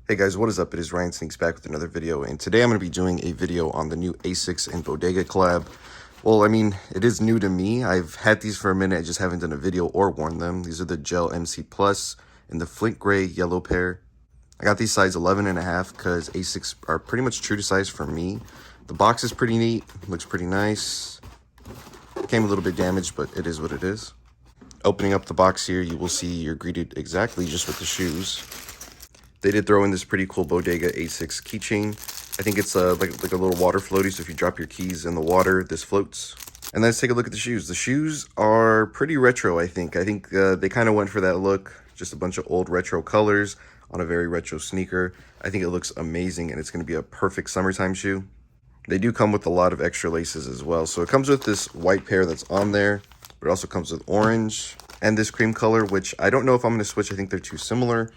Hey guys, what is up? It is Ryan Sneaks back with another video, and today I'm going to be doing a video on the new Asics and Bopdega collab. Well, I mean, it is new to me. I've had these for a minute, I just haven't done a video or worn them. These are the Gel MC Plus in the Flint Gray yellow pair. I got these size 11.5 because Asics are pretty much true to size for me. The box is pretty neat, looks pretty nice. Came a little bit damaged, but it is what it is. Opening up the box here, you will see you're greeted exactly just with the shoes. They did throw in this pretty cool Bopdega Asics keychain. I think it's like a little water floaty, so if you drop your keys in the water, this floats. And let's take a look at the shoes. The shoes are pretty retro, I think. They kind of went for that look, just a bunch of old retro colors on a very retro sneaker. I think it looks amazing, and it's going to be a perfect summertime shoe. They do come with a lot of extra laces as well. So it comes with this white pair that's on there, but it also comes with orange and this cream color, which I don't know if I'm going to switch. I think they're too similar.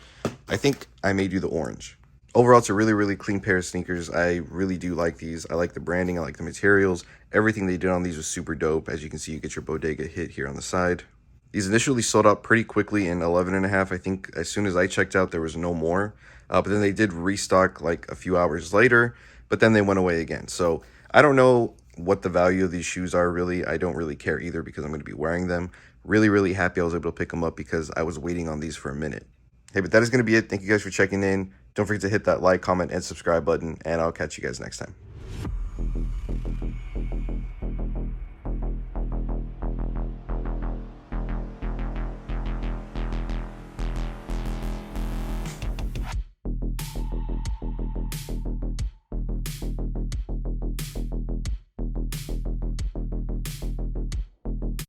I think I may do the orange. Overall, it's a really, really clean pair of sneakers. I really do like these. I like the branding. I like the materials. Everything they did on these was super dope. As you can see, you get your Bopdega hit here on the side. These initially sold out pretty quickly in 11.5. I think as soon as I checked out, there was no more. But then they did restock like a few hours later, but then they went away again. So I don't know what the value of these shoes are really. I don't really care either because I'm going to be wearing them. Really, really happy I was able to pick them up because I was waiting on these for a minute. Hey, but that is going to be it. Thank you guys for checking in. Don't forget to hit that like, comment, and subscribe button, and I'll catch you guys next time.